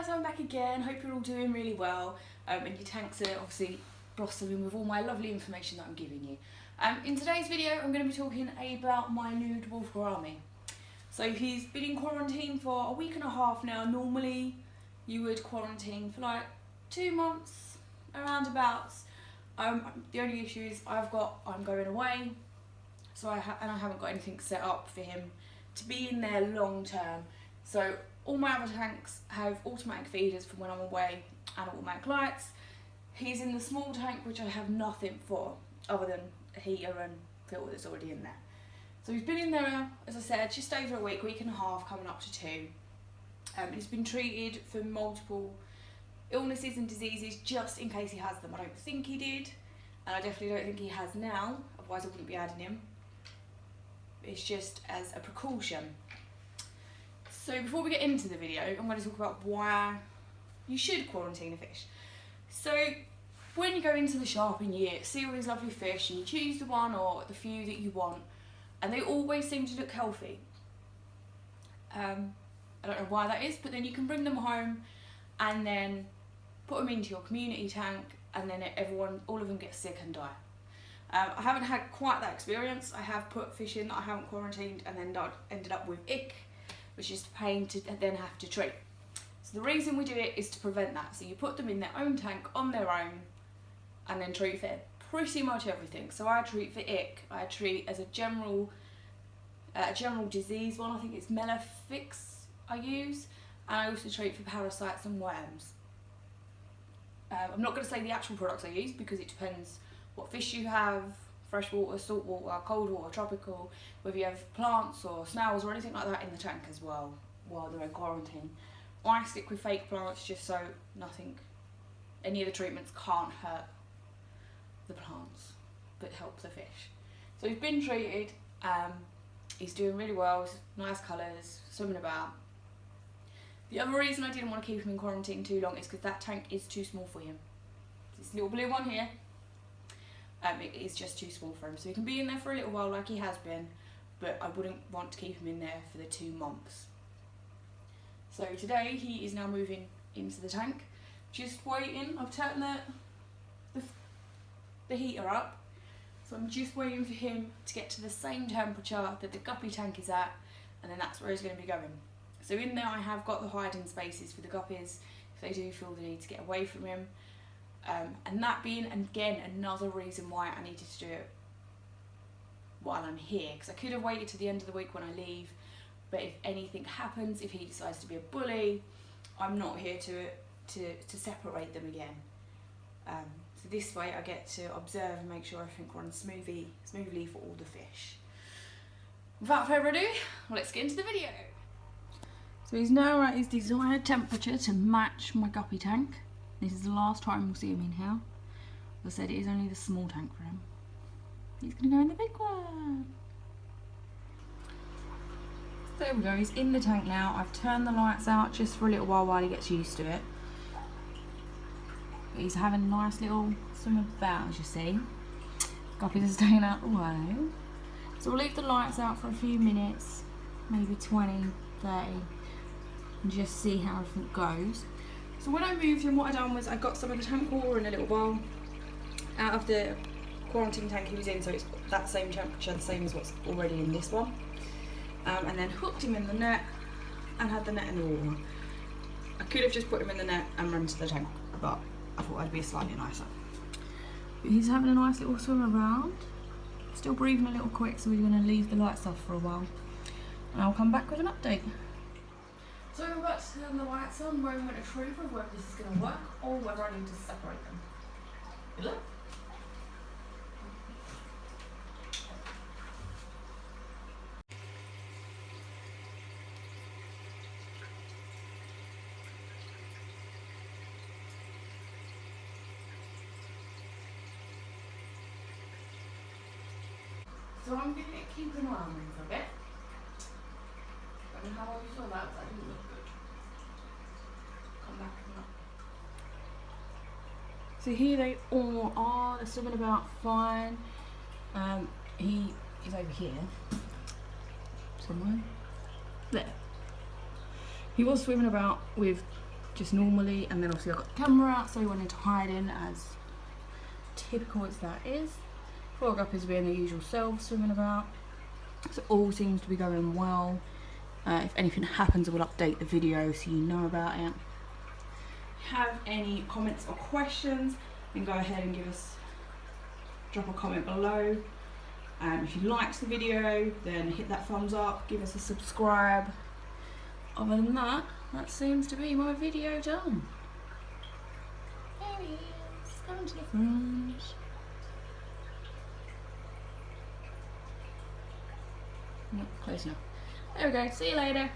guys, I'm back again. Hope you're all doing really well and your tanks are obviously blossoming with all my lovely information that I'm giving you. In today's video I'm going to be talking about my new Dwarf-gourami. So he's been in quarantine for a week and a half now. Normally you would quarantine for like 2 months, around abouts. The only issue is I'm going away, so I haven't got anything set up for him to be in there long term. So all my other tanks have automatic feeders from when I'm away and automatic lights. He's in the small tank which I have nothing for other than a heater and filter that's already in there. So he's been in there, as I said, just over a week and a half, coming up to 2. He's been treated for multiple illnesses and diseases just in case he has them. I don't think he did, and I definitely don't think he has now, otherwise I wouldn't be adding him. It's just as a precaution. So before we get into the video, I'm going to talk about why you should quarantine a fish. So when you go into the shop and you see all these lovely fish and you choose the one or the few that you want, and they always seem to look healthy. I don't know why that is, but then you can bring them home and then put them into your community tank, and then all of them get sick and die. I haven't had quite that experience. I have put fish in that I haven't quarantined and then ended up with ick, which is a pain to then have to treat. So the reason we do it is to prevent that. So you put them in their own tank on their own and then treat for pretty much everything. So I treat for ick, I treat as a general disease one, I think it's Melafix I use, and I also treat for parasites and worms. I'm not going to say the actual products I use because it depends what fish you have, freshwater, saltwater, cold water, tropical, whether you have plants or snails or anything like that in the tank as well while they're in quarantine. I stick with fake plants just so any of the treatments can't hurt the plants but help the fish. So he's been treated, he's doing really well, nice colours, swimming about. The other reason I didn't want to keep him in quarantine too long is because that tank is too small for him. This little blue one here, it is just too small for him. So he can be in there for a little while like he has been, but I wouldn't want to keep him in there for the 2 months. So today he is now moving into the tank, just waiting. I've turned the heater up, so I'm just waiting for him to get to the same temperature that the guppy tank is at, and then that's where he's going to be going. So in there I have got the hiding spaces for the guppies if they do feel the need to get away from him. And that being, again, another reason why I needed to do it while I'm here, because I could have waited to the end of the week when I leave, but if anything happens, if he decides to be a bully, I'm not here to separate them again. So this way I get to observe and make sure everything runs smoothly for all the fish. Without further ado, let's get into the video. So he's now at his desired temperature to match my guppy tank. This is the last time we'll see him in here. As I said, it is only the small tank for him. He's going to go in the big one. So there we go, he's in the tank now. I've turned the lights out just for a little while he gets used to it. But he's having a nice little swim about, as you see. Guppies are staying out the way. So we'll leave the lights out for a few minutes, maybe 20, 30, and just see how everything goes. So when I moved him, what I done was I got some of the tank water in a little bowl out of the quarantine tank he was in, so it's that same temperature, the same as what's already in this one. And then hooked him in the net and had the net in the water. I could have just put him in the net and run to the tank, but I thought I'd be slightly nicer. But he's having a nice little swim around. Still breathing a little quick, so we're going to leave the lights off for a while. And I'll come back with an update. So I'm about to turn the lights on, moment of truth of whether this is going to work or whether I need to separate them. Good luck. So I'm going to keep an eye on them for a bit. I mean, how you saw that didn't look good. Come back and look. So here they all are, they're swimming about fine. He is over here somewhere. There. He was swimming about with just normally, and then obviously I got the camera out, so he went into hiding, as typical as that is. 4 guppies being the usual selves, swimming about. So all seems to be going well. If anything happens, I will update the video so you know about it. Have any comments or questions, then go ahead and drop a comment below. If you liked the video, then hit that thumbs up, give us a subscribe. Other than that, that seems to be my video done. There he is, coming to the front. Not close enough. There we go, see you later.